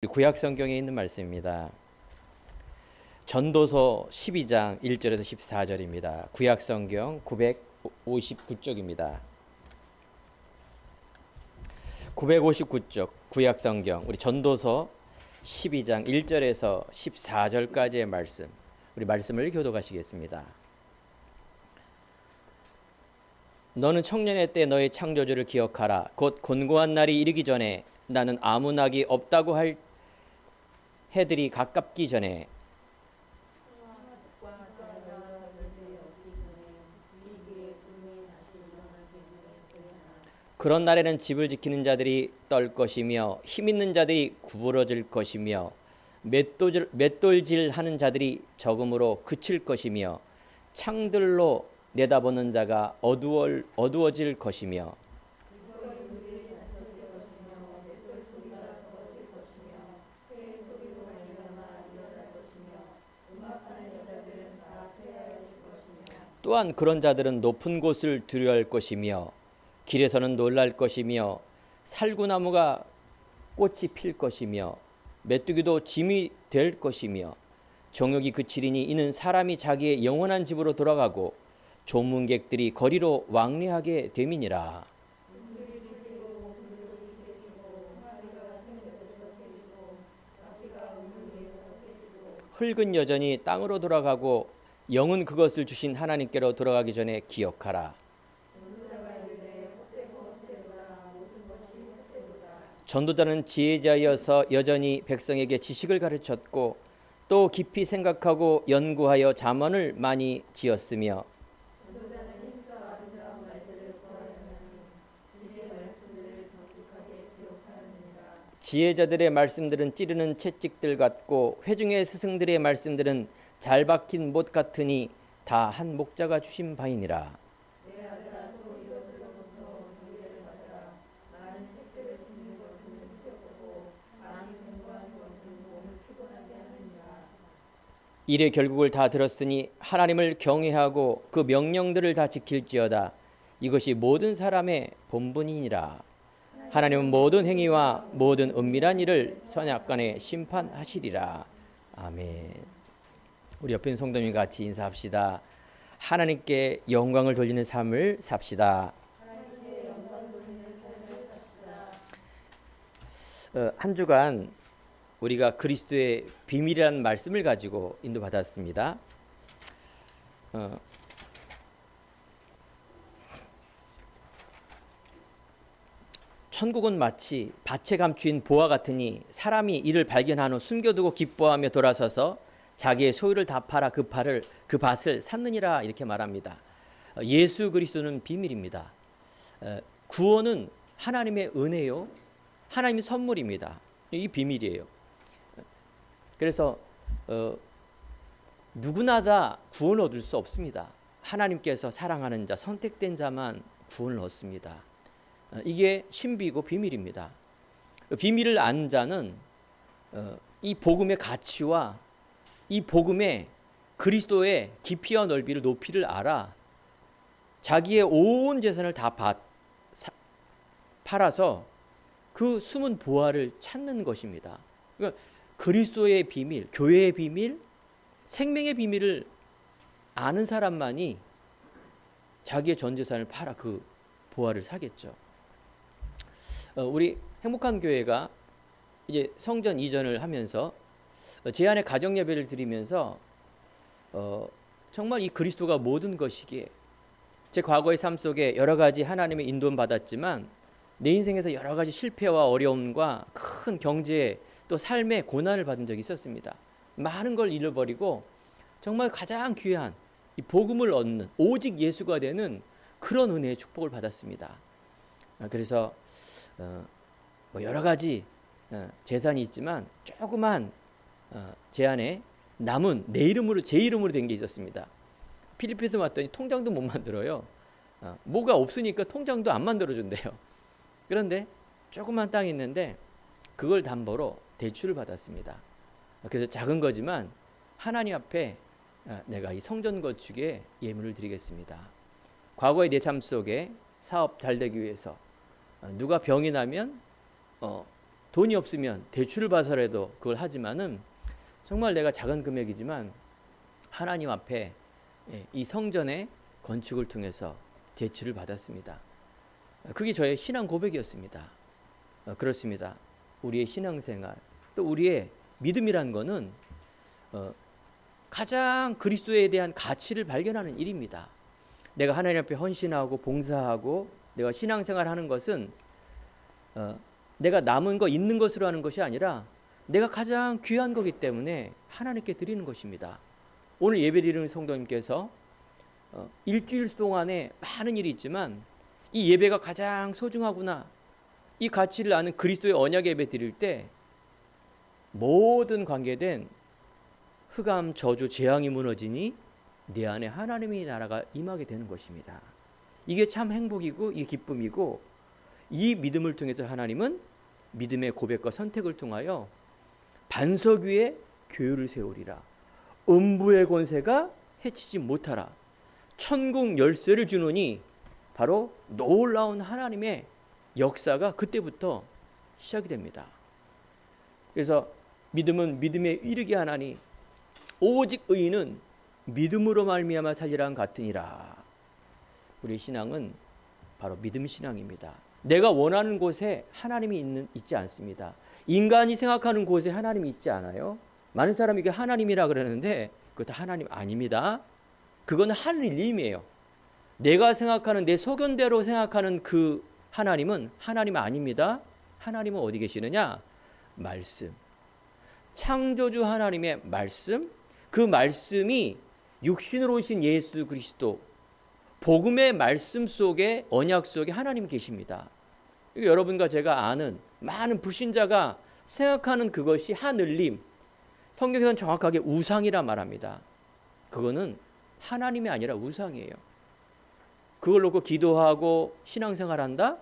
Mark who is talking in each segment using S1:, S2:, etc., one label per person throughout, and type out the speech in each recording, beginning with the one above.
S1: 구약 성경에 있는 말씀입니다. 전도서 12장 1절에서 14절입니다. 구약 성경 959쪽입니다. 959쪽 구약 성경 우리 전도서 12장 1절에서 14절까지의 말씀, 우리 말씀을 교독하시겠습니다. 너는 청년의 때 너의 창조주를 기억하라. 곧 곤고한 날이 이르기 전에 나는 아무 낙이 없다고 할 해들이 가깝기 전에 그런 날에는 집을 지키는 자들이 떨 것이며 힘 있는 자들이 구부러질 것이며 맷돌질 하는 자들이 적음으로 그칠 것이며 창들로 내다보는 자가 어두워질 것이며 또한 그런 자들은 높은 곳을 두려워할 것이며 길에서는 놀랄 것이며 살구나무가 꽃이 필 것이며 메뚜기도 짐이 될 것이며 정욕이 그치리니 이는 사람이 자기의 영원한 집으로 돌아가고 조문객들이 거리로 왕래하게 됨이니라. 흙은 여전히 땅으로 돌아가고 영은 그것을 주신 하나님께로 돌아가기 전에 기억하라. 전도자는 지혜자여서 여전히 백성에게 지식을 가르쳤고 또 깊이 생각하고 연구하여 잠언을 많이 지었으며 지혜자들의 말씀들은 찌르는 채찍들 같고 회중의 스승들의 말씀들은 잘 박힌 못 같으니 다 한 목자가 주신 바이니라. 이래 결국을 다 들었으니 하나님을 경외하고 그 명령들을 다 지킬지어다. 이것이 모든 사람의 본분이니라. 하나님은 모든 행위와 모든 은밀한 일을 선악간에 심판하시리라. 아멘. 우리 옆에 있는 성도님 같이 인사합시다. 하나님께 영광을 돌리는 삶을 삽시다. 한 주간 우리가 그리스도의 비밀이라는 말씀을 가지고 인도받았습니다. 천국은 마치 밭에 감추인 보화 같으니 사람이 이를 발견한 후 숨겨두고 기뻐하며 돌아서서 자기의 소유를 다 팔아 그 밭을 샀느니라 이렇게 말합니다. 예수 그리스도는 비밀입니다. 구원은 하나님의 은혜요, 하나님의 선물입니다. 이 비밀이에요. 그래서 누구나 다 구원을 얻을 수 없습니다. 하나님께서 사랑하는 자, 선택된 자만 구원을 얻습니다. 이게 신비고 비밀입니다. 비밀을 아는 자는 이 복음의 가치와 이 복음의 그리스도의 깊이와 넓이를 높이를 알아 자기의 온 재산을 다 팔아서 그 숨은 보화를 찾는 것입니다. 그러니까 그리스도의 비밀, 교회의 비밀, 생명의 비밀을 아는 사람만이 자기의 전 재산을 팔아 그 보화를 사겠죠. 우리 행복한 교회가 이제 성전 이전을 하면서 제 안에 가정 예배를 드리면서 정말 이 그리스도가 모든 것이기에 제 과거의 삶 속에 여러 가지 하나님의 인도는 받았지만 내 인생에서 여러 가지 실패와 어려움과 큰 경제 또 삶의 고난을 받은 적이 있었습니다. 많은 걸 잃어버리고 정말 가장 귀한 이 복음을 얻는 오직 예수가 되는 그런 은혜의 축복을 받았습니다. 그래서 뭐 여러 가지 재산이 있지만 조그만 제 안에 남은 제 이름으로 된 게 있었습니다. 필리핀에서 왔더니 통장도 못 만들어요. 뭐가 없으니까 통장도 안 만들어준대요. 그런데 조그만 땅이 있는데 그걸 담보로 대출을 받았습니다. 그래서 작은 거지만 하나님 앞에 내가 이 성전 건축에 예물을 드리겠습니다. 과거의 내 삶 속에 사업 잘 되기 위해서 누가 병이 나면 돈이 없으면 대출을 받아서라도 그걸 하지만은 정말 내가 작은 금액이지만 하나님 앞에 이 성전의 건축을 통해서 대출을 받았습니다. 그게 저의 신앙 고백이었습니다. 그렇습니다. 우리의 신앙생활 또 우리의 믿음이란 거는 가장 그리스도에 대한 가치를 발견하는 일입니다. 내가 하나님 앞에 헌신하고 봉사하고 내가 신앙생활하는 것은 내가 남은 거 있는 것으로 하는 것이 아니라 내가 가장 귀한 거기 때문에 하나님께 드리는 것입니다. 오늘 예배드리는 성도님께서 일주일 동안에 많은 일이 있지만 이 예배가 가장 소중하구나, 이 가치를 아는 그리스도의 언약 예배 드릴 때 모든 관계된 흑암, 저주, 재앙이 무너지니 내 안에 하나님의 나라가 임하게 되는 것입니다. 이게 참 행복이고 이게 기쁨이고, 이 믿음을 통해서 하나님은 믿음의 고백과 선택을 통하여 반석 위에 교회를 세우리라. 음부의 권세가 해치지 못하라. 천국 열쇠를 주노니 바로 놀라운 하나님의 역사가 그때부터 시작이 됩니다. 그래서 믿음은 믿음에 이르게 하나니 오직 의인은 믿음으로 말미암아 살리라 같으니라. 우리 신앙은 바로 믿음 신앙입니다. 내가 원하는 곳에 하나님이 있지 않습니다. 인간이 생각하는 곳에 하나님이 있지 않아요. 많은 사람이 이게 하나님이라 그러는데 그것도 하나님 아닙니다. 그거는 하느님이에요. 내가 생각하는 내 소견대로 생각하는 그 하나님은 하나님 아닙니다. 하나님은 어디 계시느냐? 말씀. 창조주 하나님의 말씀, 그 말씀이 육신으로 오신 예수 그리스도, 복음의 말씀 속에, 언약 속에 하나님 계십니다. 여러분과 제가 아는 많은 불신자가 생각하는 그것이 하늘님, 성경에서는 정확하게 우상이라 말합니다. 그거는 하나님이 아니라 우상이에요. 그걸 놓고 기도하고 신앙생활한다?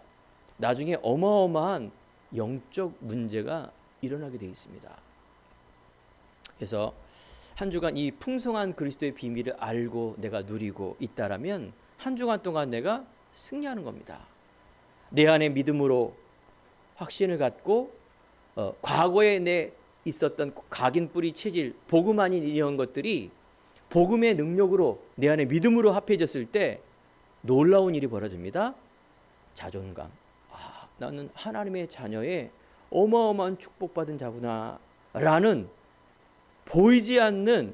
S1: 나중에 어마어마한 영적 문제가 일어나게 되어 있습니다. 그래서 한 주간 이 풍성한 그리스도의 비밀을 알고 내가 누리고 있다라면 한 주간 동안 내가 승리하는 겁니다. 내 안에 믿음으로 확신을 갖고 과거에 내 있었던 각인 뿌리 체질, 복음 아닌 이런 것들이 복음의 능력으로 내 안에 믿음으로 합해졌을 때 놀라운 일이 벌어집니다. 자존감. 나는 하나님의 자녀의 어마어마한 축복받은 자구나 라는 보이지 않는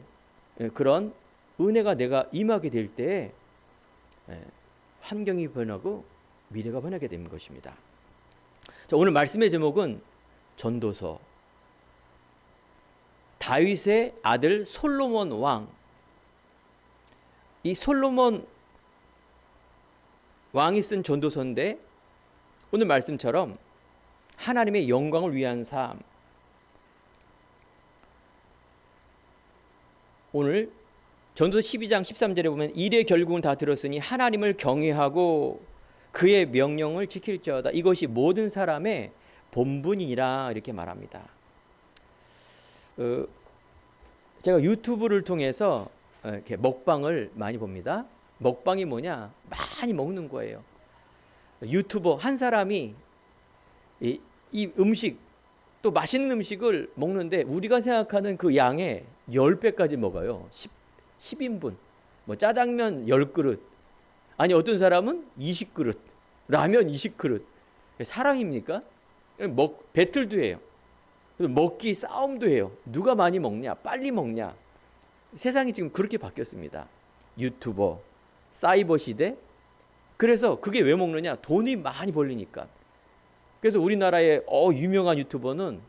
S1: 그런 은혜가 내가 임하게 될 때 환경이 변하고 미래가 변하게 되는 것입니다. 자, 오늘 말씀의 제목은 전도서. 다윗의 아들 솔로몬 왕. 이 솔로몬 왕이 쓴 전도서인데 오늘 말씀처럼 하나님의 영광을 위한 삶. 오늘 전도서 12장 13절에 보면 일의 결국은 다 들었으니 하나님을 경외하고 그의 명령을 지킬지어다. 이것이 모든 사람의 본분이라 이렇게 말합니다. 제가 유튜브를 통해서 이렇게 먹방을 많이 봅니다. 먹방이 뭐냐? 많이 먹는 거예요. 유튜버 한 사람이 이 음식, 또 맛있는 음식을 먹는데 우리가 생각하는 그 양의 10배까지 먹어요. 10인분. 뭐 짜장면 10그릇. 아니 어떤 사람은 20그릇. 라면 20그릇. 사람입니까? 배틀도 해요. 먹기 싸움도 해요. 누가 많이 먹냐? 빨리 먹냐? 세상이 지금 그렇게 바뀌었습니다. 유튜버, 사이버 시대. 그래서 그게 왜 먹느냐? 돈이 많이 벌리니까. 그래서 우리나라의 유명한 유튜버는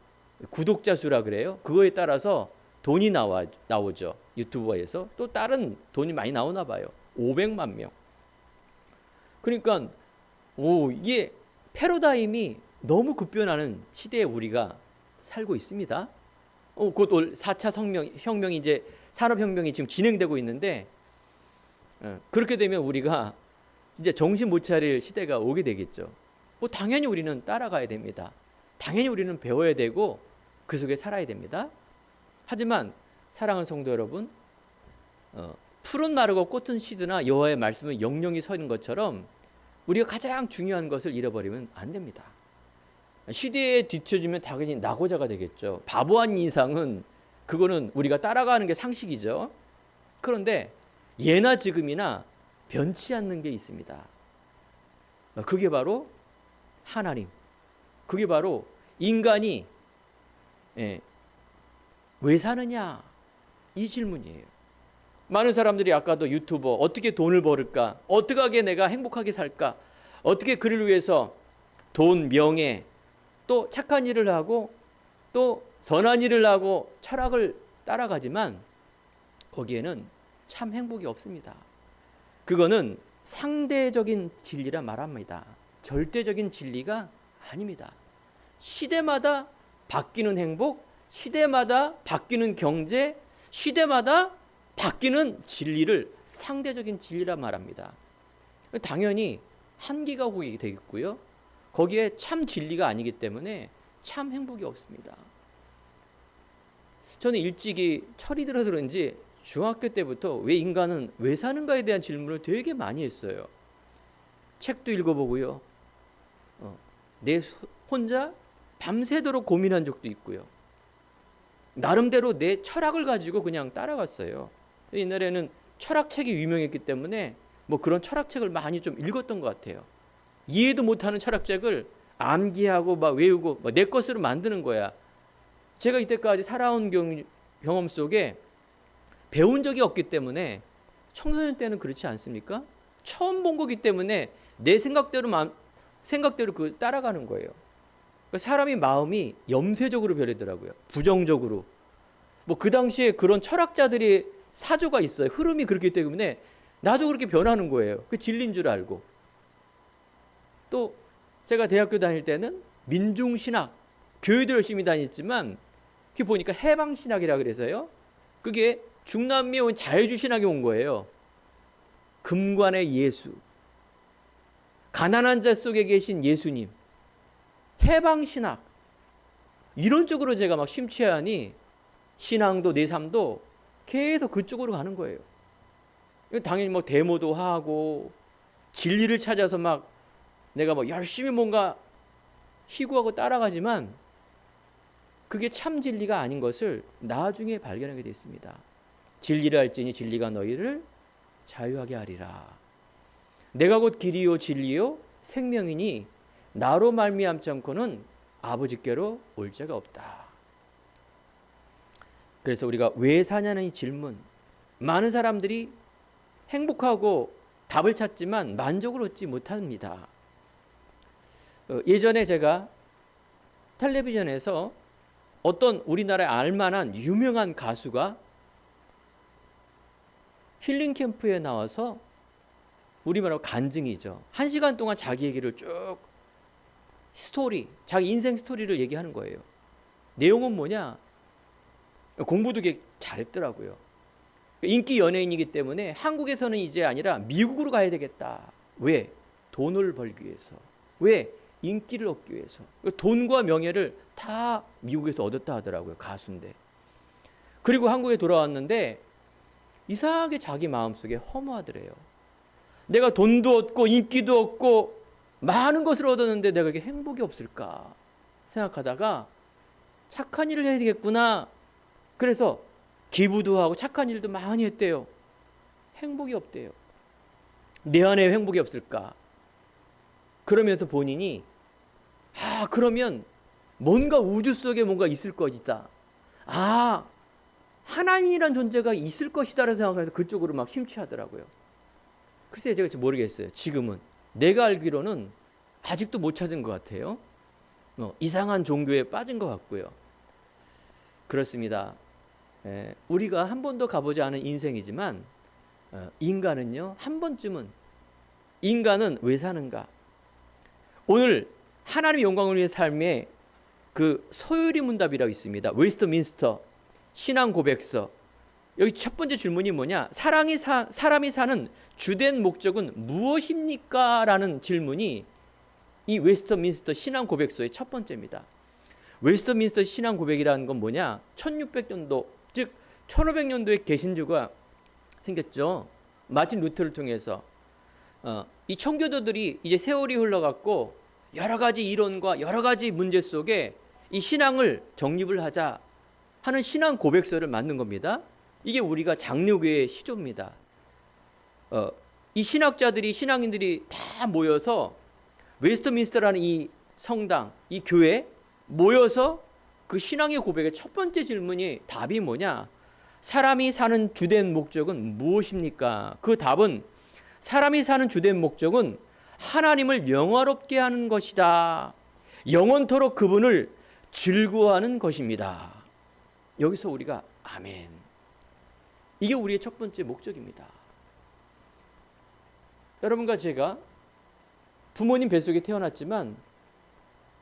S1: 구독자 수라 그래요. 그거에 따라서 돈이 나오죠. 유튜버에서. 또 다른 돈이 많이 나오나 봐요. 500만 명. 그러니까 이게 패러다임이 너무 급변하는 시대에 우리가 살고 있습니다. 곧 4차 혁명이 이제 산업혁명이 지금 진행되고 있는데 그렇게 되면 우리가 진짜 정신 못 차릴 시대가 오게 되겠죠. 당연히 우리는 따라가야 됩니다. 당연히 우리는 배워야 되고 그 속에 살아야 됩니다. 하지만 사랑하는 성도 여러분, 푸른 마르고 꽃은 시드나 여호와의 말씀은 영영이 서는 것처럼 우리가 가장 중요한 것을 잃어버리면 안 됩니다. 시대에 뒤처지면 당연히 낙오자가 되겠죠. 바보한 이상은 그거는 우리가 따라가는 게 상식이죠. 그런데 예나 지금이나 변치 않는 게 있습니다. 그게 바로 하나님. 그게 바로 인간이 왜 사느냐 이 질문이에요. 많은 사람들이 아까도 유튜버 어떻게 돈을 벌을까, 어떻게 하게 내가 행복하게 살까, 어떻게 그를 위해서 돈, 명예, 또 착한 일을 하고 또 선한 일을 하고 철학을 따라가지만 거기에는 참 행복이 없습니다. 그거는 상대적인 진리라 말합니다. 절대적인 진리가 아닙니다. 시대마다 바뀌는 행복, 시대마다 바뀌는 경제, 시대마다 바뀌는 진리를 상대적인 진리라 말합니다. 당연히 한계가 오게 되겠고요. 거기에 참 진리가 아니기 때문에 참 행복이 없습니다. 저는 일찍이 철이 들어서 그런지 중학교 때부터 왜 인간은 왜 사는가에 대한 질문을 되게 많이 했어요. 책도 읽어보고요. 내 혼자 밤새도록 고민한 적도 있고요. 나름대로 내 철학을 가지고 그냥 따라갔어요. 옛날에는 철학책이 유명했기 때문에 뭐 그런 철학책을 많이 좀 읽었던 것 같아요. 이해도 못하는 철학책을 암기하고 막 외우고 내 것으로 만드는 거야. 제가 이때까지 살아온 경험 속에 배운 적이 없기 때문에 청소년 때는 그렇지 않습니까? 처음 본 거기 때문에 내 생각대로 그 따라가는 거예요. 사람이 마음이 염세적으로 변하더라고요. 부정적으로. 뭐 그 당시에 그런 철학자들이 사조가 있어요. 흐름이 그렇기 때문에 나도 그렇게 변하는 거예요. 그 진리인 줄 알고. 또 제가 대학교 다닐 때는 민중신학, 교회도 열심히 다녔지만 그게 보니까 해방신학이라 그래서요. 그게 중남미에 온 자유주의신학이 온 거예요. 금관의 예수, 가난한 자 속에 계신 예수님, 해방신학 이런 쪽으로 제가 막 심취하니 신앙도 내 삶도 계속 그쪽으로 가는 거예요. 당연히 뭐 데모도 하고 진리를 찾아서 막 내가 뭐 열심히 뭔가 희구하고 따라가지만 그게 참 진리가 아닌 것을 나중에 발견하게 됐습니다. 진리를 알지니 진리가 너희를 자유하게 하리라. 내가 곧 길이요 진리요 생명이니 나로 말미암지 않고는 아버지께로 올 자가 없다. 그래서 우리가 왜 사냐는 이 질문, 많은 사람들이 행복하고 답을 찾지만 만족을 얻지 못합니다. 예전에 제가 텔레비전에서 어떤 우리나라에 알만한 유명한 가수가 힐링 캠프에 나와서 우리말로 간증이죠. 1시간 동안 자기 얘기를 쭉 스토리, 자기 인생 스토리를 얘기하는 거예요. 내용은 뭐냐? 공부도 잘했더라고요. 인기 연예인이기 때문에 한국에서는 이제 아니라 미국으로 가야 되겠다. 왜? 돈을 벌기 위해서. 왜? 인기를 얻기 위해서. 돈과 명예를 다 미국에서 얻었다 하더라고요. 가수인데. 그리고 한국에 돌아왔는데 이상하게 자기 마음속에 허무하더래요. 내가 돈도 얻고 인기도 얻고 많은 것을 얻었는데 내가 이렇게 행복이 없을까 생각하다가 착한 일을 해야 되겠구나. 그래서 기부도 하고 착한 일도 많이 했대요. 행복이 없대요. 내 안에 행복이 없을까? 그러면서 본인이 그러면 뭔가 우주 속에 뭔가 있을 것이다. 하나님이란 존재가 있을 것이다라고 생각해서 그쪽으로 막 심취하더라고요. 글쎄 제가 모르겠어요. 지금은 내가 알기로는 아직도 못 찾은 것 같아요. 이상한 종교에 빠진 것 같고요. 그렇습니다. 우리가 한 번도 가보지 않은 인생이지만 인간은요, 한 번쯤은 인간은 왜 사는가? 오늘 하나님의 영광을 위해 삶의 그 소요리 문답이라고 있습니다. 웨스트민스터 신앙 고백서. 여기 첫 번째 질문이 뭐냐? 사람이 사는 주된 목적은 무엇입니까? 라는 질문이 이 웨스트민스터 신앙 고백서의 첫 번째입니다. 웨스트민스터 신앙 고백이라는 건 뭐냐? 1600년도, 즉 1500년도에 개신교가 생겼죠. 마틴 루터를 통해서 이 청교도들이 이제 세월이 흘러갔고 여러 가지 이론과 여러 가지 문제 속에 이 신앙을 정립을 하자 하는 신앙 고백서를 만든 겁니다. 이게 우리가 장로교의 시조입니다. 이 신학자들이 신앙인들이 다 모여서 웨스트민스터라는 이 성당, 이 교회 모여서 그 신앙의 고백의 첫 번째 질문이 답이 뭐냐? 사람이 사는 주된 목적은 무엇입니까? 그 답은 사람이 사는 주된 목적은 하나님을 영화롭게 하는 것이다. 영원토록 그분을 즐거워하는 것입니다. 여기서 우리가 아멘. 이게 우리의 첫 번째 목적입니다. 여러분과 제가 부모님 뱃속에 태어났지만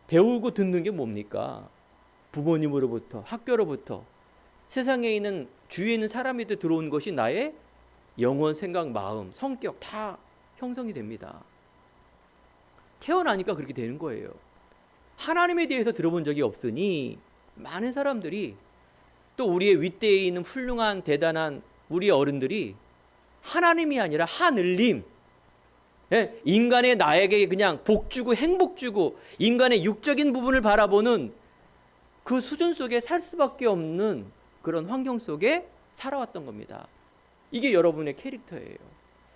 S1: 배우고 듣는 게 뭡니까? 부모님으로부터, 학교로부터, 세상에 있는 주위에 있는 사람한테 들어온 것이 나의 영혼, 생각, 마음, 성격 다 형성이 됩니다. 태어나니까 그렇게 되는 거예요. 하나님에 대해서 들어본 적이 없으니 많은 사람들이 또 우리의 윗대에 있는 훌륭한 대단한 우리 어른들이 하나님이 아니라 하늘님, 인간의 나에게 그냥 복 주고 행복 주고 인간의 육적인 부분을 바라보는 그 수준 속에 살 수밖에 없는 그런 환경 속에 살아왔던 겁니다. 이게 여러분의 캐릭터예요.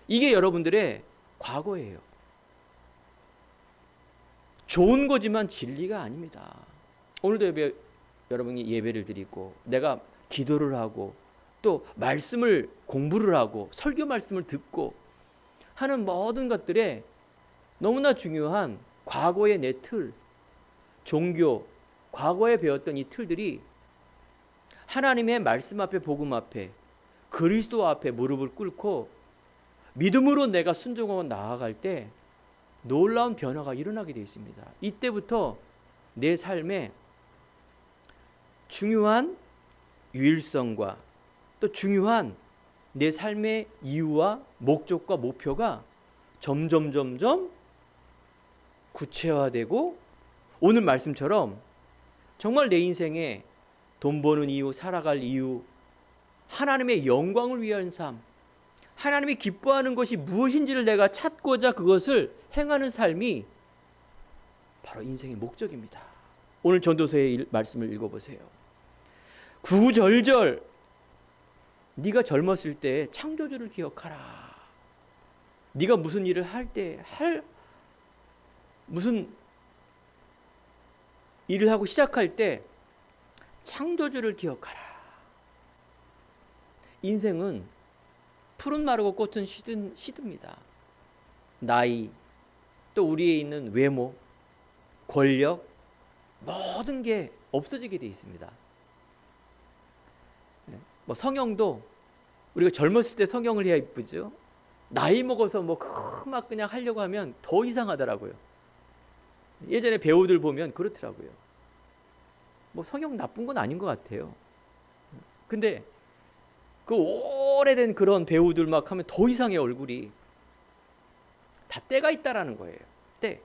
S1: 이게 여러분들의 과거예요. 좋은 거지만 진리가 아닙니다. 오늘도 여러분이 예배를 드리고 내가 기도를 하고 또 말씀을 공부를 하고 설교 말씀을 듣고 하는 모든 것들에 너무나 중요한 과거의 내 틀, 종교, 과거에 배웠던 이 틀들이 하나님의 말씀 앞에, 복음 앞에, 그리스도 앞에 무릎을 꿇고 믿음으로 내가 순종하고 나아갈 때 놀라운 변화가 일어나게 되어 있습니다. 이때부터 내 삶에 중요한 유일성과 또 중요한 내 삶의 이유와 목적과 목표가 점점 구체화되고 오늘 말씀처럼 정말 내 인생에 돈 버는 이유, 살아갈 이유, 하나님의 영광을 위한 삶, 하나님이 기뻐하는 것이 무엇인지를 내가 찾고자 그것을 행하는 삶이 바로 인생의 목적입니다. 오늘 전도서의 말씀을 읽어보세요. 구구절절 네가 젊었을 때 창조주를 기억하라. 네가 무슨 일을 할 때 무슨 일을 하고 시작할 때 창조주를 기억하라. 인생은 푸른 마르고 꽃은 시듭니다. 나이, 또 우리에 있는 외모, 권력, 모든 게 없어지게 되어 있습니다. 뭐 성형도 우리가 젊었을 때 성형을 해야 이쁘죠. 나이 먹어서 막 그냥 하려고 하면 더 이상하더라고요. 예전에 배우들 보면 그렇더라고요. 뭐 성형 나쁜 건 아닌 것 같아요. 근데 그 오래된 그런 배우들 막 하면 더 이상해 얼굴이. 다 때가 있다라는 거예요. 때.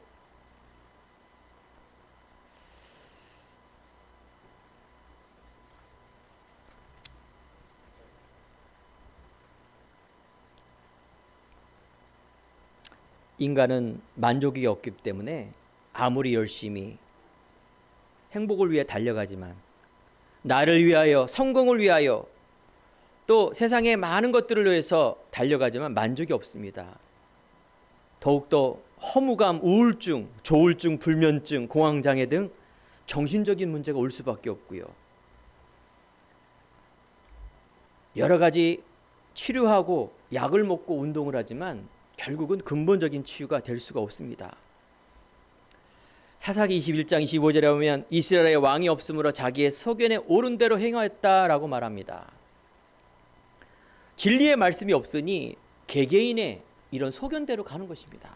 S1: 인간은 만족이 없기 때문에 아무리 열심히 행복을 위해 달려가지만 나를 위하여, 성공을 위하여, 또 세상의 많은 것들을 위해서 달려가지만 만족이 없습니다. 더욱더 허무감, 우울증, 조울증, 불면증, 공황장애 등 정신적인 문제가 올 수밖에 없고요. 여러 가지 치료하고 약을 먹고 운동을 하지만 결국은 근본적인 치유가 될 수가 없습니다. 사사기 21장 25절에 보면 이스라엘의 왕이 없으므로 자기의 소견에 옳은 대로 행하였다라고 말합니다. 진리의 말씀이 없으니 개개인의 이런 소견대로 가는 것입니다.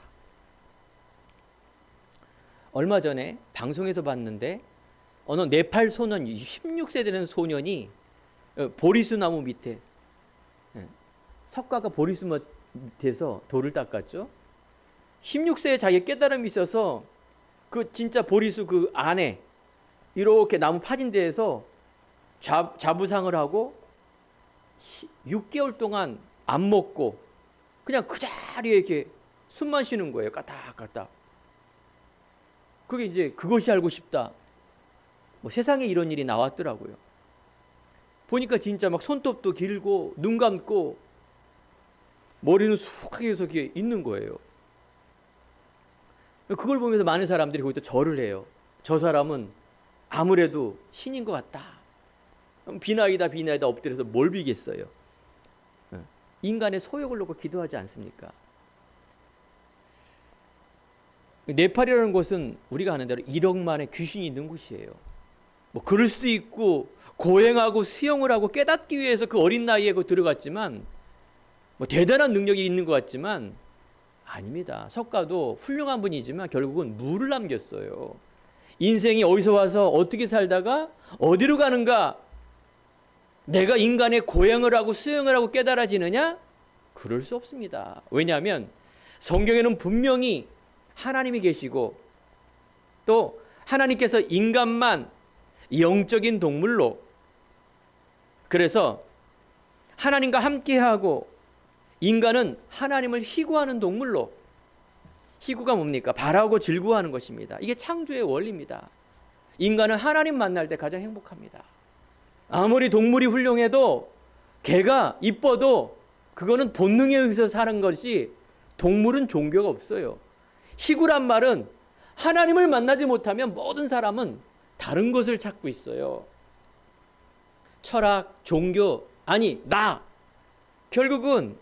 S1: 얼마 전에 방송에서 봤는데 어느 네팔 소년, 16세 되는 소년이 보리수 나무 밑에, 석가가 보리수 밑에서 돌을 닦았죠. 16세에 자기 깨달음이 있어서 그 진짜 보리수 그 안에 이렇게 나무 파진 데에서 자부상을 하고 6개월 동안 안 먹고 그냥 그 자리에 이렇게 숨만 쉬는 거예요. 까딱까딱. 그게 이제 그것이 알고 싶다. 뭐 세상에 이런 일이 나왔더라고요. 보니까 진짜 막 손톱도 길고 눈 감고 머리는 수북하게 해서 이렇게 있는 거예요. 그걸 보면서 많은 사람들이 거기서 절을 해요. 저 사람은 아무래도 신인 것 같다. 비나이다 엎드려서 뭘 비겠어요. 인간의 소욕을 놓고 기도하지 않습니까? 네팔이라는 곳은 우리가 아는 대로 1억만의 귀신이 있는 곳이에요. 뭐 그럴 수도 있고 고행하고 수영을 하고 깨닫기 위해서 그 어린 나이에 들어갔지만 뭐 대단한 능력이 있는 것 같지만 아닙니다. 석가도 훌륭한 분이지만 결국은 물을 남겼어요. 인생이 어디서 와서 어떻게 살다가 어디로 가는가? 내가 인간의 고행을 하고 수행을 하고 깨달아지느냐? 그럴 수 없습니다. 왜냐하면 성경에는 분명히 하나님이 계시고 또 하나님께서 인간만 영적인 동물로, 그래서 하나님과 함께하고 인간은 하나님을 희구하는 동물로, 희구가 뭡니까? 바라고 즐거워하는 것입니다. 이게 창조의 원리입니다. 인간은 하나님 만날 때 가장 행복합니다. 아무리 동물이 훌륭해도 개가 이뻐도 그거는 본능에 의해서 사는 것이, 동물은 종교가 없어요. 희구란 말은 하나님을 만나지 못하면 모든 사람은 다른 것을 찾고 있어요. 철학, 종교, 아니 나, 결국은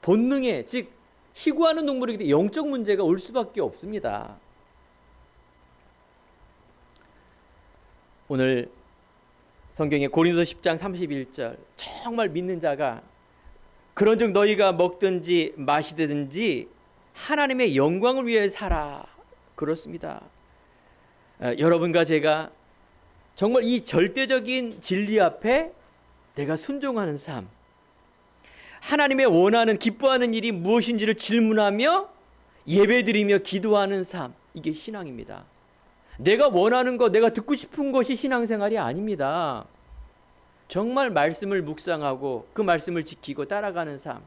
S1: 본능에, 즉 희구하는 동물이기 때문에 영적 문제가 올 수밖에 없습니다. 오늘 성경의 고린도서 10장 31절, 정말 믿는 자가 그런즉 너희가 먹든지 마시든지 하나님의 영광을 위해 살아. 그렇습니다. 여러분과 제가 정말 이 절대적인 진리 앞에 내가 순종하는 삶, 하나님의 원하는 기뻐하는 일이 무엇인지를 질문하며 예배드리며 기도하는 삶, 이게 신앙입니다. 내가 원하는 것, 내가 듣고 싶은 것이 신앙생활이 아닙니다. 정말 말씀을 묵상하고 그 말씀을 지키고 따라가는 삶.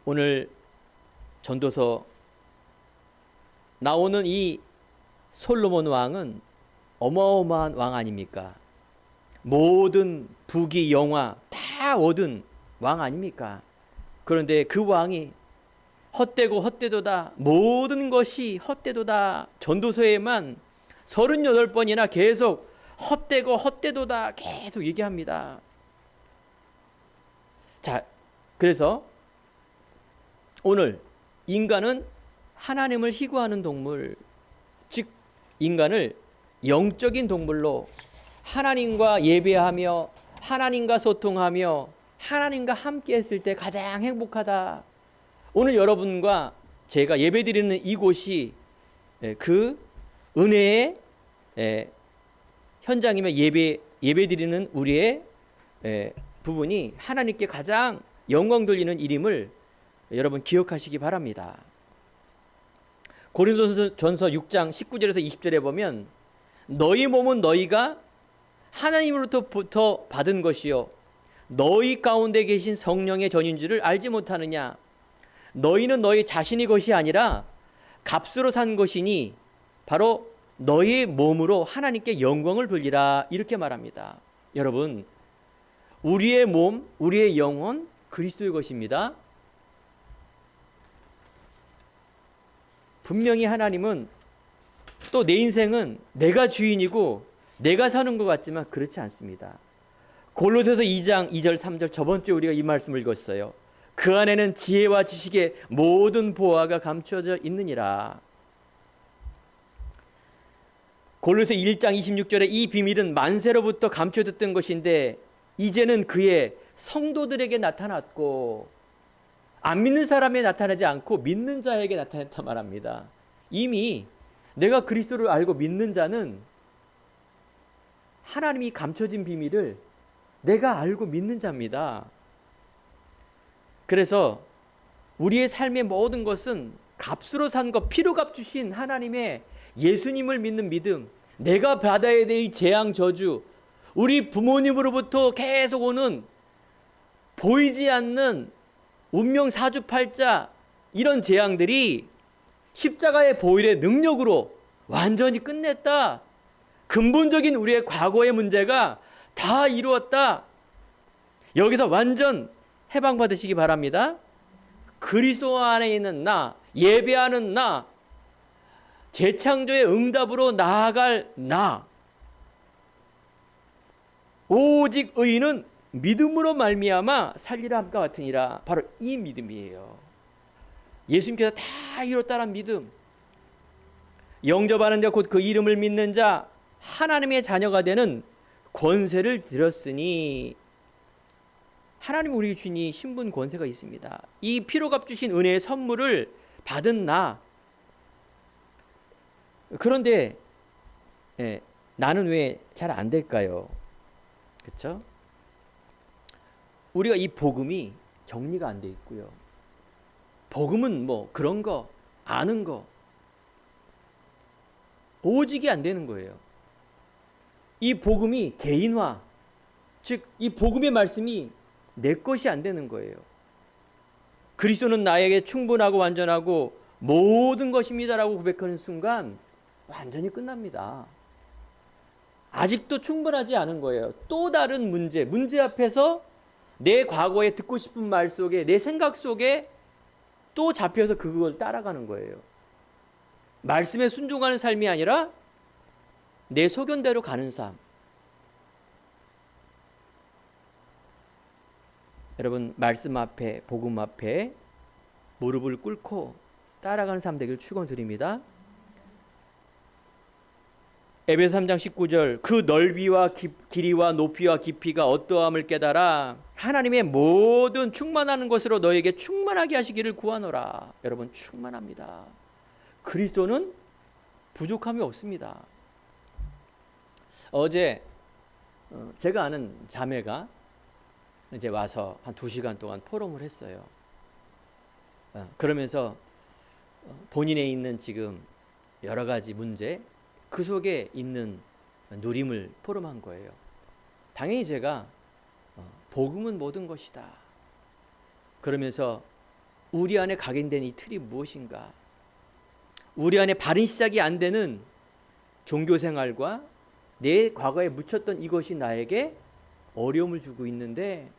S1: 오늘 전도서 나오는 이 솔로몬 왕은 어마어마한 왕 아닙니까? 모든 부귀 영화 다 얻은 왕 아닙니까? 그런데 그 왕이 헛되고 헛되도다, 모든 것이 헛되도다, 전도서에만 38번이나 계속 헛되고 헛되도다 계속 얘기합니다. 자, 그래서 오늘 인간은 하나님을 희구하는 동물, 즉 인간을 영적인 동물로 하나님과 예배하며 하나님과 소통하며 하나님과 함께 했을 때 가장 행복하다. 오늘 여러분과 제가 예배드리는 이곳이 그 은혜의 현장이며 예배드리는 우리의 부분이 하나님께 가장 영광 돌리는 일임을 여러분 기억하시기 바랍니다. 고린도전서 6장 19절에서 20절에 보면 너희 몸은 너희가 하나님으로부터 받은 것이요 너희 가운데 계신 성령의 전인 줄을 알지 못하느냐. 너희는 너희 자신의 것이 아니라 값으로 산 것이니 바로 너희 몸으로 하나님께 영광을 돌리라. 이렇게 말합니다. 여러분, 우리의 몸, 우리의 영혼 그리스도의 것입니다. 분명히 하나님은 또 내 인생은 내가 주인이고 내가 사는 것 같지만 그렇지 않습니다. 골로새서 2장 2절 3절 저번 주에 우리가 이 말씀을 읽었어요. 그 안에는 지혜와 지식의 모든 보화가 감추어져 있느니라. 골로새 1장 26절에 이 비밀은 만세로부터 감춰졌던 것인데 이제는 그의 성도들에게 나타났고, 안 믿는 사람에 나타나지 않고 믿는 자에게 나타났다 말합니다. 이미 내가 그리스도를 알고 믿는 자는 하나님이 감춰진 비밀을 내가 알고 믿는 자입니다. 그래서 우리의 삶의 모든 것은 값으로 산 것, 피로값 주신 하나님의 예수님을 믿는 믿음, 내가 받아야 될 이 재앙 저주, 우리 부모님으로부터 계속 오는 보이지 않는 운명 사주팔자 이런 재앙들이 십자가의 보혈의 능력으로 완전히 끝냈다. 근본적인 우리의 과거의 문제가 다 이루었다. 여기서 완전 해방받으시기 바랍니다. 그리스도 안에 있는 나, 예배하는 나, 재창조의 응답으로 나아갈 나, 오직 의인은 믿음으로 말미암아 살리라 함과 같으니라. 바로 이 믿음이에요. 예수님께서 다 이뤘다는 믿음. 영접하는 자 곧 그 이름을 믿는 자 하나님의 자녀가 되는 권세를 들었으니, 하나님 우리 주니 신분 권세가 있습니다. 이 피로값 주신 은혜의 선물을 받은 나. 그런데 나는 왜 잘 안 될까요? 그렇죠? 우리가 이 복음이 정리가 안 돼 있고요. 복음은 뭐 그런 거 아는 거 오직이 안 되는 거예요. 이 복음이 개인화, 즉 이 복음의 말씀이 내 것이 안 되는 거예요. 그리스도는 나에게 충분하고 완전하고 모든 것입니다라고 고백하는 순간 완전히 끝납니다. 아직도 충분하지 않은 거예요. 또 다른 문제 앞에서 내 과거에 듣고 싶은 말 속에, 내 생각 속에 또 잡혀서 그걸 따라가는 거예요. 말씀에 순종하는 삶이 아니라 내 소견대로 가는 삶. 여러분, 말씀 앞에, 복음 앞에 무릎을 꿇고 따라가는 삶 되길 축원드립니다. 에베소 3장 19절, 그 넓이와 길이와 높이와 깊이가 어떠함을 깨달아 하나님의 모든 충만하는 것으로 너에게 충만하게 하시기를 구하노라. 여러분, 충만합니다. 그리스도는 부족함이 없습니다. 어제 제가 아는 자매가 이제 와서 한 2시간 동안 포럼을 했어요. 그러면서 본인에 있는 지금 여러 가지 문제, 그 속에 있는 누림을 포럼한 거예요. 당연히 제가 복음은 모든 것이다. 그러면서 우리 안에 각인된 이 틀이 무엇인가? 우리 안에 바른 시작이 안 되는 종교생활과 내 과거에 묻혔던 이것이 나에게 어려움을 주고 있는데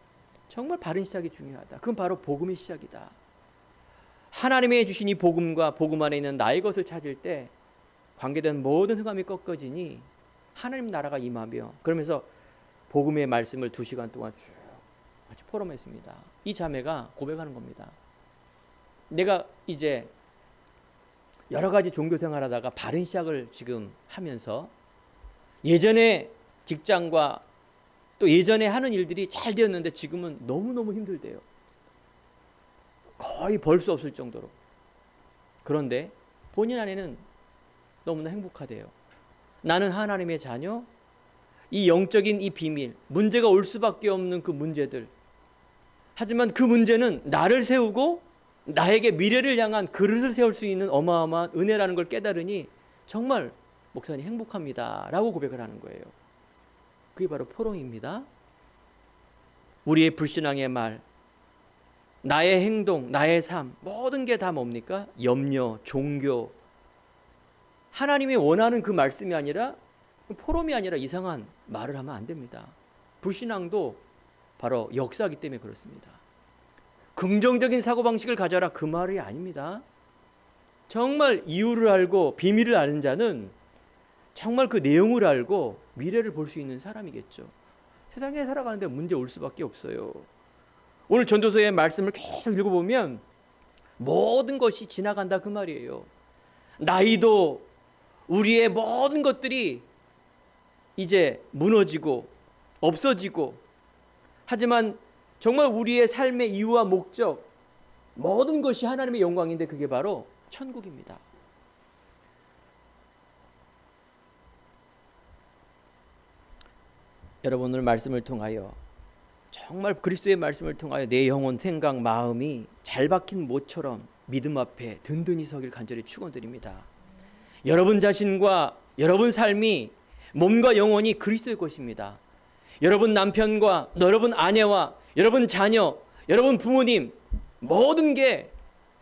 S1: 정말 바른 시작이 중요하다. 그건 바로 복음의 시작이다. 하나님의 주신 이 복음과 복음 안에 있는 나의 것을 찾을 때 관계된 모든 흑암이 꺾어지니 하나님 나라가 임하며, 그러면서 복음의 말씀을 2시간 동안 쭉 같이 포럼했습니다. 이 자매가 고백하는 겁니다. 내가 이제 여러 가지 종교 생활하다가 바른 시작을 지금 하면서 예전에 직장과 또 예전에 하는 일들이 잘 되었는데 지금은 너무너무 힘들대요. 거의 벌 수 없을 정도로. 그런데 본인 안에는 너무나 행복하대요. 나는 하나님의 자녀, 이 영적인 이 비밀, 문제가 올 수밖에 없는 그 문제들. 하지만 그 문제는 나를 세우고 나에게 미래를 향한 그릇을 세울 수 있는 어마어마한 은혜라는 걸 깨달으니 정말 목사님 행복합니다 라고 고백을 하는 거예요. 그게 바로 포럼입니다. 우리의 불신앙의 말, 나의 행동, 나의 삶, 모든 게 다 뭡니까? 염려, 종교, 하나님이 원하는 그 말씀이 아니라, 포럼이 아니라 이상한 말을 하면 안 됩니다. 불신앙도 바로 역사이기 때문에 그렇습니다. 긍정적인 사고방식을 가져라, 그 말이 아닙니다. 정말 이유를 알고 비밀을 아는 자는 정말 그 내용을 알고 미래를 볼 수 있는 사람이겠죠. 세상에 살아가는데 문제 올 수밖에 없어요. 오늘 전도서의 말씀을 계속 읽어보면 모든 것이 지나간다 그 말이에요. 나이도 우리의 모든 것들이 이제 무너지고 없어지고, 하지만 정말 우리의 삶의 이유와 목적, 모든 것이 하나님의 영광인데 그게 바로 천국입니다. 여러분, 오늘 말씀을 통하여 정말 그리스도의 말씀을 통하여 내 영혼, 생각, 마음이 잘 박힌 못처럼 믿음 앞에 든든히 서길 간절히 축원드립니다. 여러분 자신과 여러분 삶이, 몸과 영혼이 그리스도의 것입니다. 여러분 남편과 여러분 아내와 여러분 자녀, 여러분 부모님, 모든 게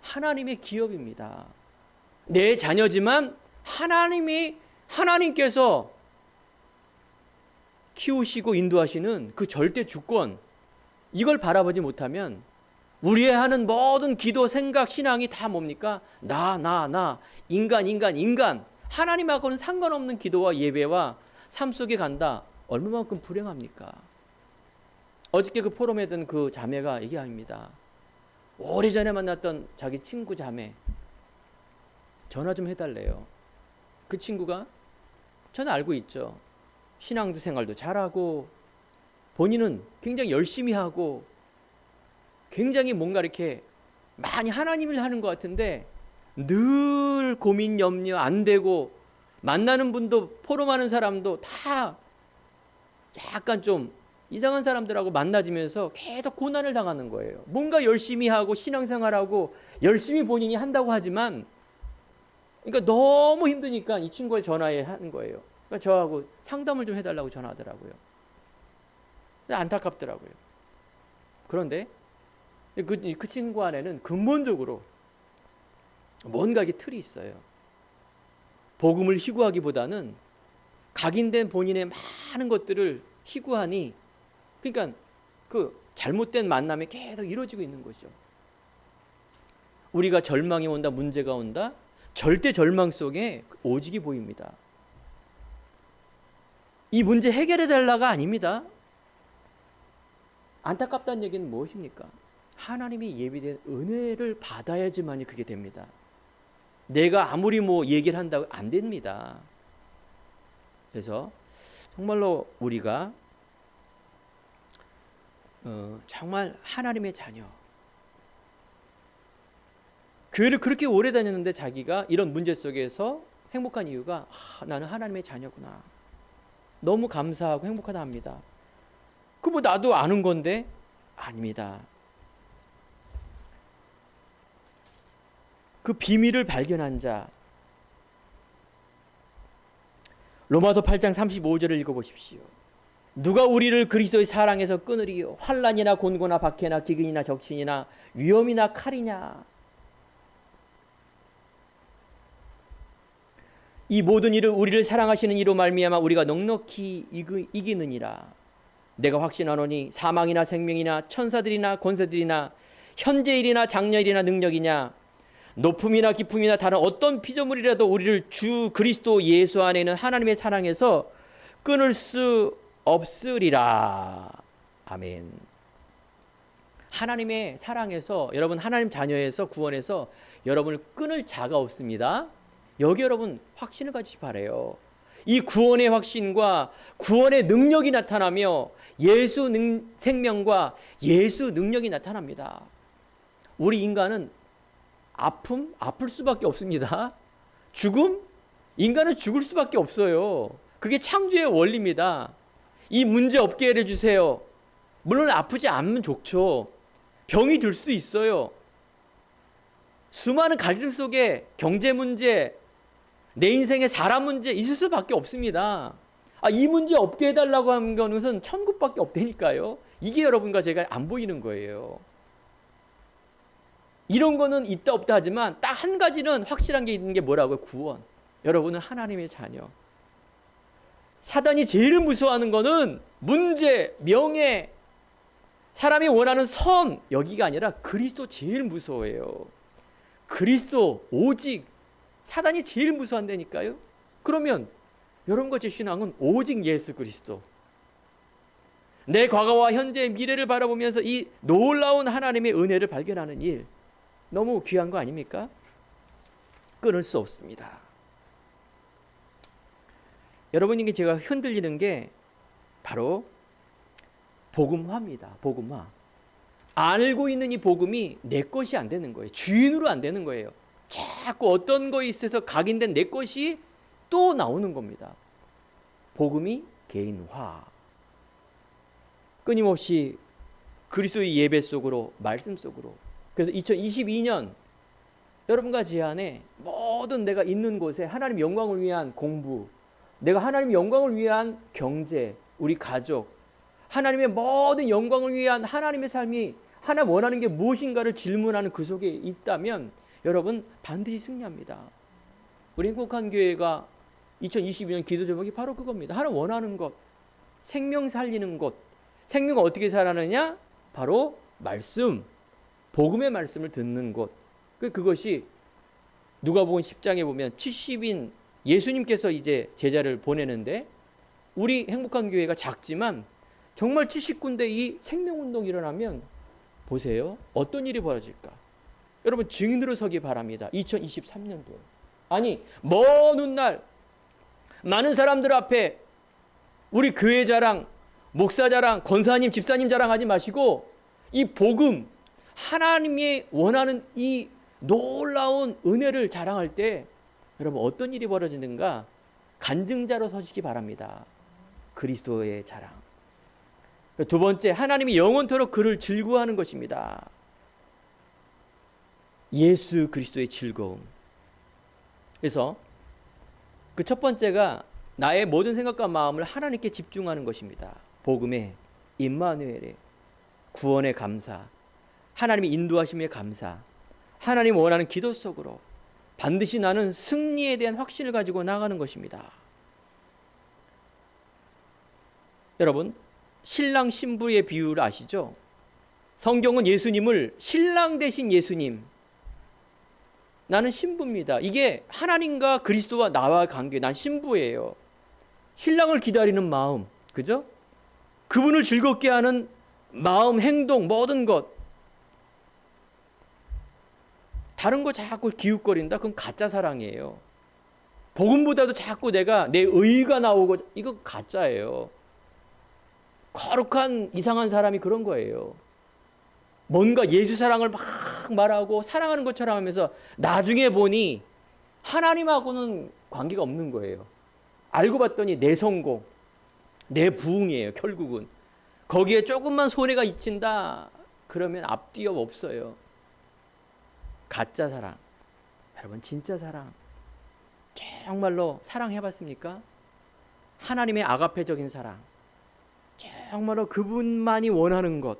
S1: 하나님의 기업입니다. 내 자녀지만 하나님께서 키우시고 인도하시는 그 절대 주권, 이걸 바라보지 못하면 우리의 하는 모든 기도, 생각, 신앙이 다 뭡니까? 나, 인간. 하나님하고는 상관없는 기도와 예배와 삶 속에 간다. 얼마만큼 불행합니까? 어저께 그 포럼에 든 그 자매가 얘기합니다. 오래전에 만났던 자기 친구 자매, 전화 좀 해달래요. 그 친구가, 저는 알고 있죠. 신앙도 생활도 잘하고 본인은 굉장히 열심히 하고 굉장히 뭔가 이렇게 많이 하나님을 하는 것 같은데 늘 고민 염려 안 되고, 만나는 분도, 포럼하는 사람도 다 약간 좀 이상한 사람들하고 만나지면서 계속 고난을 당하는 거예요. 뭔가 열심히 하고 신앙생활하고 열심히 본인이 한다고 하지만, 그러니까 너무 힘드니까 이 친구가 전화해 하는 거예요. 그러니까 저하고 상담을 좀 해달라고 전화하더라고요. 안타깝더라고요. 그런데 그 친구 안에는 근본적으로 뭔가 이게 틀이 있어요. 복음을 희구하기보다는 각인된 본인의 많은 것들을 희구하니, 그러니까 그 잘못된 만남이 계속 이루어지고 있는 거죠. 우리가 절망이 온다, 문제가 온다, 절대 절망 속에 오직이 보입니다. 이 문제 해결해 달라가 아닙니다. 안타깝다는 얘기는 무엇입니까? 하나님이 예비된 은혜를 받아야지만이 그게 됩니다. 내가 아무리 뭐 얘기를 한다고 안 됩니다. 그래서 정말로 우리가 정말 하나님의 자녀, 교회를 그렇게 오래 다녔는데 자기가 이런 문제 속에서 행복한 이유가 나는 하나님의 자녀구나, 너무 감사하고 행복하다 합니다. 그 뭐 나도 아는 건데, 아닙니다. 그 비밀을 발견한 자, 로마서 8장 35절을 읽어보십시오. 누가 우리를 그리스도의 사랑에서 끊으리요? 환난이나 곤고나 박해나 기근이나 적신이나 위험이나 칼이냐? 이 모든 일을 우리를 사랑하시는 이로 말미암아 우리가 넉넉히 이기느니라. 내가 확신하노니 사망이나 생명이나 천사들이나 권세들이나 현재일이나 장래일이나 능력이냐, 높음이나 깊음이나 다른 어떤 피조물이라도 우리를 주 그리스도 예수 안에 있는 하나님의 사랑에서 끊을 수 없으리라. 아멘. 하나님의 사랑에서, 여러분 하나님 자녀에서, 구원에서 여러분을 끊을 자가 없습니다. 여기 여러분 확신을 가지시 바라요. 이 구원의 확신과 구원의 능력이 나타나며 예수 생명과 예수 능력이 나타납니다. 우리 인간은 아플 수밖에 없습니다. 죽음? 인간은 죽을 수밖에 없어요. 그게 창조의 원리입니다. 이 문제 없게 해주세요. 물론 아프지 않으면 좋죠. 병이 들 수도 있어요. 수많은 갈등 속에 경제 문제, 내 인생에 사람 문제 있을 수밖에 없습니다. 이 문제 없게 해달라고 하는 것은 천국밖에 없다니까요. 이게 여러분과 제가 안 보이는 거예요. 이런 거는 있다 없다 하지만 딱 한 가지는 확실한 게 있는 게 뭐라고요? 구원. 여러분은 하나님의 자녀. 사단이 제일 무서워하는 거는 문제, 명예, 사람이 원하는 선, 여기가 아니라 그리스도 제일 무서워해요. 그리스도, 오직. 사단이 제일 무서워한다니까요. 그러면 여러분과 제 신앙은 오직 예수 그리스도. 내 과거와 현재, 미래를 바라보면서 이 놀라운 하나님의 은혜를 발견하는 일, 너무 귀한 거 아닙니까? 끊을 수 없습니다. 여러분에게 제가 흔들리는 게 바로 복음화입니다. 복음화. 알고 있는 이 복음이 내 것이 안 되는 거예요. 주인으로 안 되는 거예요. 자꾸 어떤 거에 있어서 각인된 내 것이 또 나오는 겁니다. 복음이 개인화. 끊임없이 그리스도의 예배 속으로, 말씀 속으로. 그래서 2022년 여러분과 제 안에 모든 내가 있는 곳에 하나님 영광을 위한 공부, 내가 하나님 영광을 위한 경제, 우리 가족, 하나님의 모든 영광을 위한 하나님의 삶이 하나님 원하는 게 무엇인가를 질문하는 그 속에 있다면 여러분 반드시 승리합니다. 우리 행복한 교회가 2022년 기도 제목이 바로 그겁니다. 하나님 원하는 것, 생명 살리는 것. 생명을 어떻게 살아내냐? 바로 말씀, 복음의 말씀을 듣는 것. 그것이 누가복음 10장에 보면 70인 예수님께서 이제 제자를 보내는데 우리 행복한 교회가 작지만 정말 70군데 이 생명운동이 일어나면 보세요. 어떤 일이 벌어질까? 여러분 증인으로 서기 바랍니다. 2023년도에. 아니 먼 훗날 많은 사람들 앞에 우리 교회 자랑, 목사 자랑, 권사님, 집사님 자랑하지 마시고 이 복음, 하나님이 원하는 이 놀라운 은혜를 자랑할 때 여러분 어떤 일이 벌어지는가 간증자로 서시기 바랍니다. 그리스도의 자랑. 두 번째, 하나님이 영원토록 그를 즐거워하는 것입니다. 예수 그리스도의 즐거움. 그래서 그 첫 번째가 나의 모든 생각과 마음을 하나님께 집중하는 것입니다. 복음의 임마누엘의 구원의 감사, 하나님의 인도하심의 감사, 하나님 원하는 기도 속으로 반드시 나는 승리에 대한 확신을 가지고 나가는 것입니다. 여러분 신랑 신부의 비유를 아시죠? 성경은 예수님을 신랑 대신 예수님, 나는 신부입니다. 이게 하나님과 그리스도와 나와 관계, 난 신부예요. 신랑을 기다리는 마음, 그죠? 그분을 즐겁게 하는 마음, 행동, 모든 것. 다른 거 자꾸 기웃거린다? 그건 가짜 사랑이에요. 복음보다도 자꾸 내가 내 의가 나오고, 이거 가짜예요. 거룩한 이상한 사람이 그런 거예요. 뭔가 예수 사랑을 막 말하고 사랑하는 것처럼 하면서 나중에 보니 하나님하고는 관계가 없는 거예요. 알고 봤더니 내 성공, 내 부흥이에요. 결국은 거기에 조금만 손해가 있친다 그러면 앞뒤가 없어요. 가짜 사랑. 여러분 진짜 사랑 정말로 사랑해봤습니까? 하나님의 아가페적인 사랑, 정말로 그분만이 원하는 것.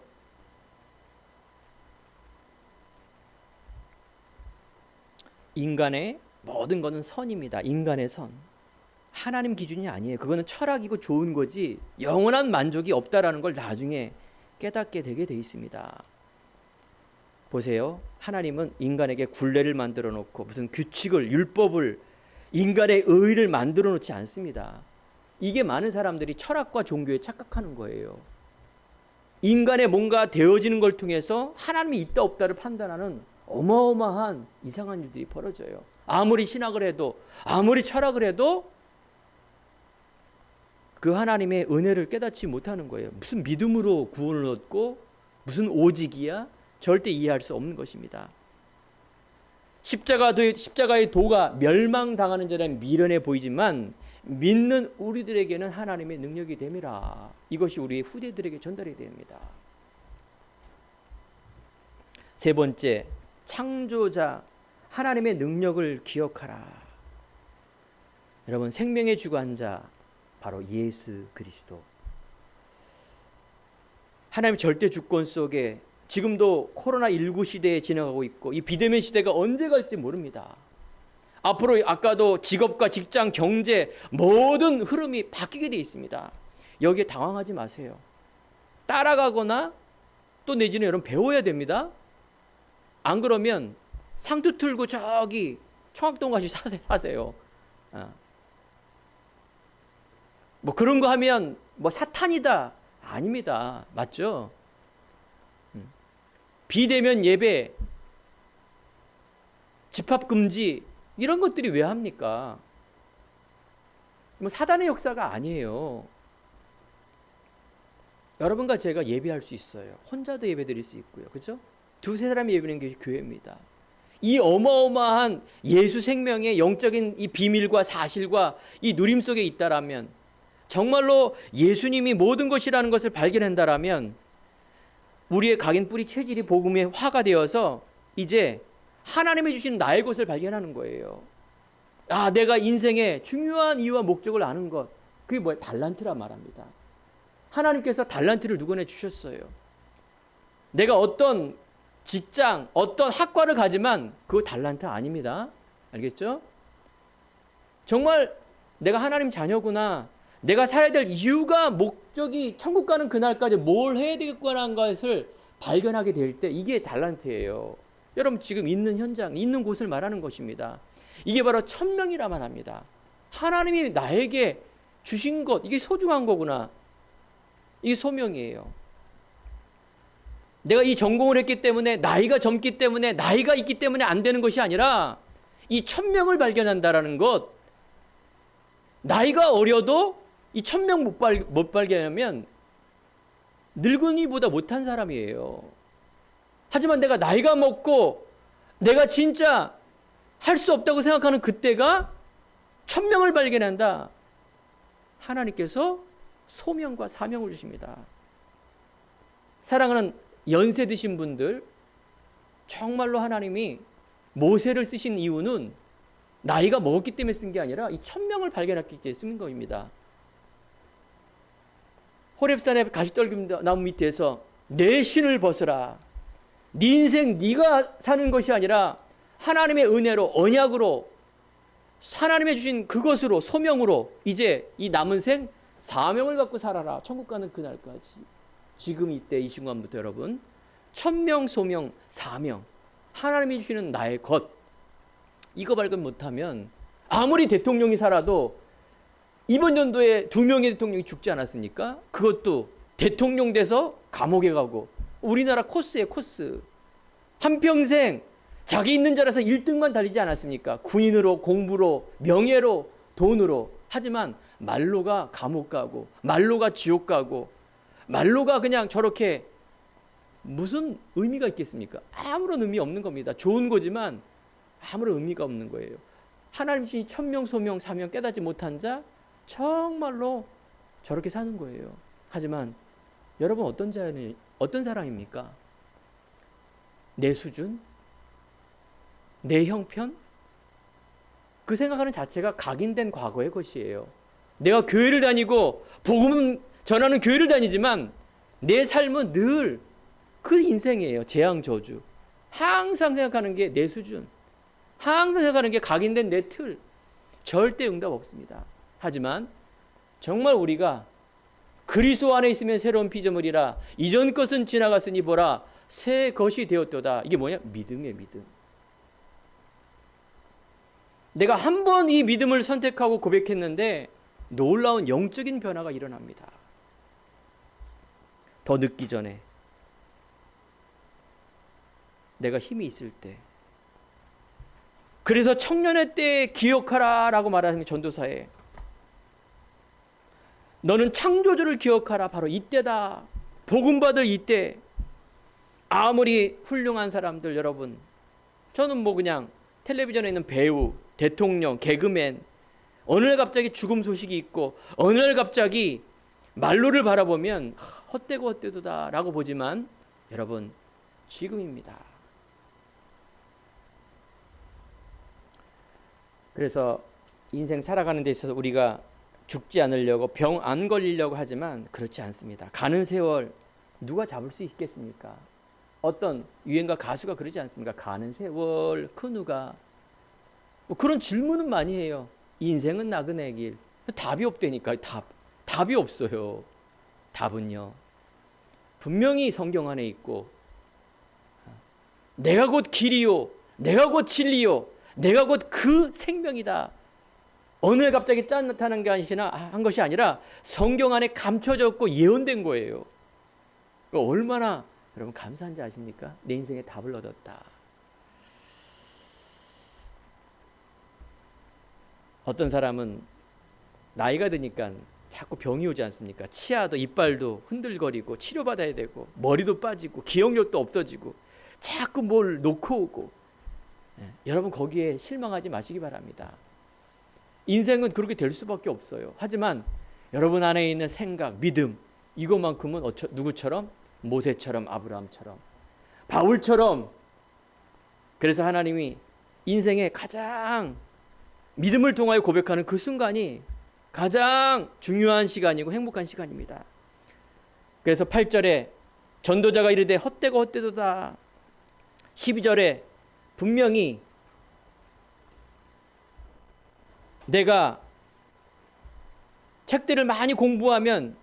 S1: 인간의 모든 것은 선입니다. 인간의 선. 하나님 기준이 아니에요. 그거는 철학이고 좋은 거지 영원한 만족이 없다라는 걸 나중에 깨닫게 되게 돼 있습니다. 보세요. 하나님은 인간에게 굴레를 만들어 놓고 무슨 규칙을, 율법을, 인간의 의를 만들어 놓지 않습니다. 이게 많은 사람들이 철학과 종교에 착각하는 거예요. 인간의 뭔가 되어지는 걸 통해서 하나님이 있다 없다를 판단하는 어마어마한 이상한 일들이 벌어져요. 아무리 신학을 해도, 아무리 철학을 해도 그 하나님의 은혜를 깨닫지 못하는 거예요. 무슨 믿음으로 구원을 얻고 무슨 오직이야? 절대 이해할 수 없는 것입니다. 십자가의 도가 멸망당하는 자는 미련해 보이지만 믿는 우리들에게는 하나님의 능력이 됨이라. 이것이 우리 후대들에게 전달이 됩니다. 세 번째, 창조자 하나님의 능력을 기억하라. 여러분 생명의 주관자 바로 예수 그리스도. 하나님 절대 주권 속에 지금도 코로나19 시대에 지나가고 있고 이 비대면 시대가 언제 갈지 모릅니다. 앞으로 아까도 직업과 직장, 경제 모든 흐름이 바뀌게 돼 있습니다. 여기에 당황하지 마세요. 따라가거나 또 내지는 여러분 배워야 됩니다. 안 그러면 상투 틀고 저기 청학동 가시 사세요. 뭐 그런 거 하면 뭐 사탄이다. 아닙니다. 맞죠? 비대면 예배, 집합금지 이런 것들이 왜 합니까? 뭐 사단의 역사가 아니에요. 여러분과 제가 예배할 수 있어요. 혼자도 예배 드릴 수 있고요. 그죠? 두세 사람이 예배하는 게 교회입니다. 이 어마어마한 예수 생명의 영적인 이 비밀과 사실과 이 누림 속에 있다라면, 정말로 예수님이 모든 것이라는 것을 발견한다라면 우리의 각인 뿌리 체질이 복음의 화가 되어서 이제 하나님이 주신 나의 것을 발견하는 거예요. 아, 내가 인생의 중요한 이유와 목적을 아는 것. 그게 뭐예요? 달란트라 말합니다. 하나님께서 달란트를 누구나 주셨어요. 내가 어떤 직장, 어떤 학과를 가지만 그거 달란트 아닙니다. 알겠죠? 정말 내가 하나님 자녀구나. 내가 살아야 될 이유가, 목적이 천국 가는 그날까지 뭘 해야 되겠구나라는 것을 발견하게 될 때 이게 달란트예요. 여러분 지금 있는 현장, 있는 곳을 말하는 것입니다. 이게 바로 천명이라만 합니다. 하나님이 나에게 주신 것, 이게 소중한 거구나. 이게 소명이에요. 내가 이 전공을 했기 때문에, 나이가 젊기 때문에, 나이가 있기 때문에 안 되는 것이 아니라 이 천명을 발견한다라는 것. 나이가 어려도 이 천명 못 발견하면 늙은이보다 못한 사람이에요. 하지만 내가 나이가 먹고 내가 진짜 할 수 없다고 생각하는 그때가 천명을 발견한다. 하나님께서 소명과 사명을 주십니다. 사랑하는 연세 드신 분들, 정말로 하나님이 모세를 쓰신 이유는 나이가 먹었기 때문에 쓴 게 아니라 이 천명을 발견했기 때문에 쓴 겁니다. 호렙산의 가시떨기나무 밑에서 내 신을 벗으라. 네 인생 네가 사는 것이 아니라 하나님의 은혜로, 언약으로, 하나님의 주신 그것으로, 소명으로 이제 이 남은 생 사명을 갖고 살아라. 천국 가는 그날까지. 지금 이때 이 순간부터 여러분, 천명, 소명, 사명, 하나님이 주시는 나의 것, 이거 발견 못하면 아무리 대통령이 살아도 이번 연도에 2명의 대통령이 죽지 않았습니까? 그것도 대통령 돼서 감옥에 가고, 우리나라 코스예요, 코스. 한평생 자기 있는 자리에서 1등만 달리지 않았습니까? 군인으로, 공부로, 명예로, 돈으로. 하지만 말로가 감옥 가고, 말로가 지옥 가고, 말로가 그냥 저렇게 무슨 의미가 있겠습니까? 아무런 의미 없는 겁니다. 좋은 거지만 아무런 의미가 없는 거예요. 하나님 신 천명, 소명, 사명 깨닫지 못한 자 정말로 저렇게 사는 거예요. 하지만 여러분 어떤 사람입니까? 내 수준? 내 형편? 그 생각하는 자체가 각인된 과거의 것이에요. 내가 교회를 다니고 복음 전하는 교회를 다니지만 내 삶은 늘 그 인생이에요. 재앙 저주. 항상 생각하는 게 내 수준. 항상 생각하는 게 각인된 내 틀. 절대 응답 없습니다. 하지만 정말 우리가 그리스도 안에 있으면 새로운 피조물이라, 이전 것은 지나갔으니 보라 새 것이 되었도다. 이게 뭐냐? 믿음이에요. 믿음. 내가 한 번 이 믿음을 선택하고 고백했는데 놀라운 영적인 변화가 일어납니다. 더 늦기 전에, 내가 힘이 있을 때. 그래서 청년의 때 기억하라 라고 말하는 게 전도사에, 너는 창조주를 기억하라. 바로 이때다. 복음 받을 이때. 아무리 훌륭한 사람들, 여러분, 저는 뭐 그냥 텔레비전에 있는 배우, 대통령, 개그맨, 어느 날 갑자기 죽음 소식이 있고 어느 날 갑자기 말로를 바라보면 헛되고 헛되도다 라고 보지만, 여러분 지금입니다. 그래서 인생 살아가는 데 있어서 우리가 죽지 않으려고, 병 안 걸리려고 하지만 그렇지 않습니다. 가는 세월 누가 잡을 수 있겠습니까? 어떤 유행가 가수가 그러지 않습니까? 가는 세월 그 누가. 뭐 그런 질문은 많이 해요. 인생은 나그네 길. 답이 없다니까. 답이 없어요. 답은요, 분명히 성경 안에 있고, 내가 곧 길이요, 내가 곧 진리요, 내가 곧 그 생명이다. 어느 날 갑자기 짠 나타난 게 한 것이 아니라 성경 안에 감춰졌고 예언된 거예요. 얼마나 여러분 감사한지 아십니까? 내 인생에 답을 얻었다. 어떤 사람은 나이가 드니까 자꾸 병이 오지 않습니까? 치아도 이빨도 흔들거리고 치료받아야 되고 머리도 빠지고 기억력도 없어지고 자꾸 뭘 놓고 오고. 여러분 거기에 실망하지 마시기 바랍니다. 인생은 그렇게 될 수밖에 없어요. 하지만 여러분 안에 있는 생각, 믿음, 이것만큼은 누구처럼? 모세처럼, 아브라함처럼, 바울처럼. 그래서 하나님이 인생의 가장 믿음을 통하여 고백하는 그 순간이 가장 중요한 시간이고 행복한 시간입니다. 그래서 8절에 전도자가 이르되 헛되고 헛되도다. 12절에 분명히 내가 책들을 많이 공부하면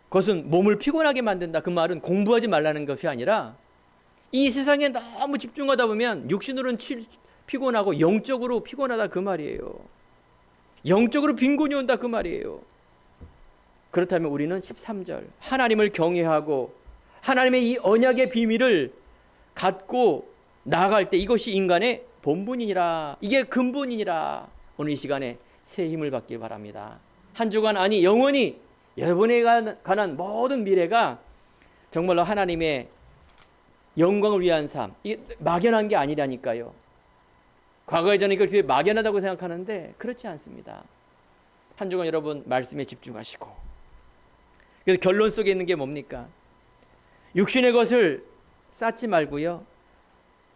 S1: 그것은 몸을 피곤하게 만든다. 그 말은 공부하지 말라는 것이 아니라 이 세상에 너무 집중하다 보면 육신으로는 피곤하고 영적으로 피곤하다 그 말이에요. 영적으로 빈곤이 온다 그 말이에요. 그렇다면 우리는 13절 하나님을 경외하고 하나님의 이 언약의 비밀을 갖고 나아갈 때 이것이 인간의 본분이니라. 이게 근본이니라. 오늘 이 시간에 새 힘을 받길 바랍니다. 한 주간 아니 영원히 여러분에 관한 모든 미래가 정말로 하나님의 영광을 위한 삶. 이게 막연한 게 아니라니까요. 과거에 저는 이걸 되게 막연하다고 생각하는데 그렇지 않습니다. 한 주간 여러분 말씀에 집중하시고, 그래서 결론 속에 있는 게 뭡니까? 육신의 것을 쌓지 말고요,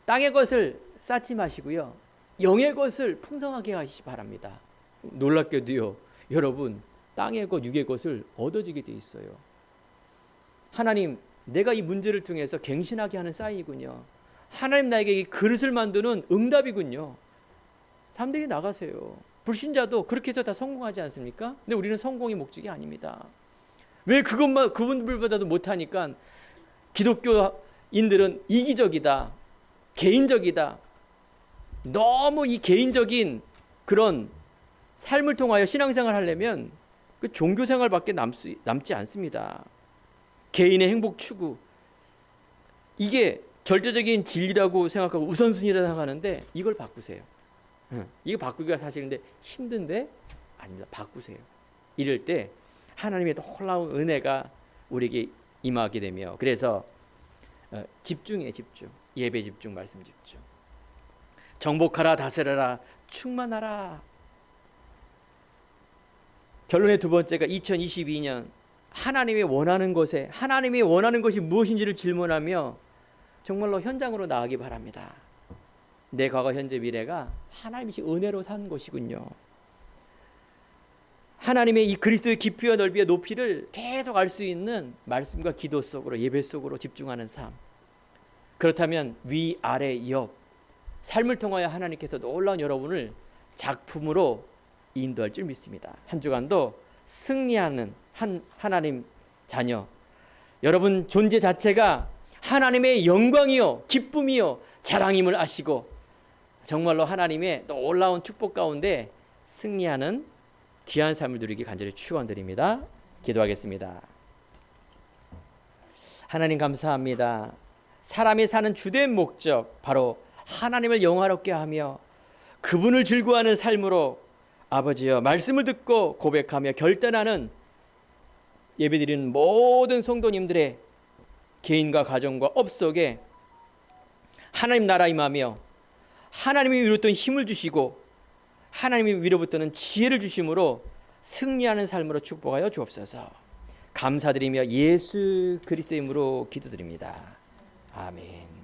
S1: 땅의 것을 쌓지 마시고요, 영의 것을 풍성하게 하시기 바랍니다. 놀랍게도요, 여러분 땅의 것, 육의 것을 얻어지게 돼 있어요. 하나님, 내가 이 문제를 통해서 갱신하게 하는 사인이군요. 하나님 나에게 이 그릇을 만드는 응답이군요. 담대히 나가세요. 불신자도 그렇게 해서 다 성공하지 않습니까? 근데 우리는 성공이 목적이 아닙니다. 왜 그것만 그분들보다도 못하니까 기독교인들은 이기적이다, 개인적이다. 너무 이 개인적인 그런 삶을 통하여 신앙생활 하려면 그 종교생활밖에 남지 않습니다. 개인의 행복 추구, 이게 절대적인 진리라고 생각하고 우선순위라고 생각하는데 이걸 바꾸세요. 이거 바꾸기가 사실인데 힘든데 아닙니다. 바꾸세요. 이럴 때 하나님의 놀라운 은혜가 우리에게 임하게 되며, 그래서 집중해, 집중. 예배 집중, 말씀 집중. 정복하라, 다스려라, 충만하라. 결론의 두 번째가 2022년 하나님이 원하는 것에, 하나님이 원하는 것이 무엇인지를 질문하며 정말로 현장으로 나가기 바랍니다. 내 과거, 현재, 미래가 하나님이 은혜로 산 것이군요. 하나님의 이 그리스도의 깊이와 넓이와 높이를 계속 알 수 있는 말씀과 기도 속으로, 예배 속으로 집중하는 삶. 그렇다면 위, 아래, 옆 삶을 통하여 하나님께서 놀라운 여러분을 작품으로 인도할 줄 믿습니다. 한 주간도 승리하는 하나님 자녀, 여러분 존재 자체가 하나님의 영광이요, 기쁨이요, 자랑임을 아시고 정말로 하나님의 놀라운 축복 가운데 승리하는 귀한 삶을 누리기 간절히 축원드립니다. 기도하겠습니다. 하나님 감사합니다. 사람이 사는 주된 목적, 바로 하나님을 영화롭게 하며 그분을 즐거워하는 삶으로 아버지여 말씀을 듣고 고백하며 결단하는 예배드리는 모든 성도님들의 개인과 가정과 업 속에 하나님 나라 임하며 하나님이 위로부터 힘을 주시고 하나님이 위로부터는 지혜를 주심으로 승리하는 삶으로 축복하여 주옵소서. 감사드리며 예수 그리스도의 이름으로 기도드립니다. 아멘.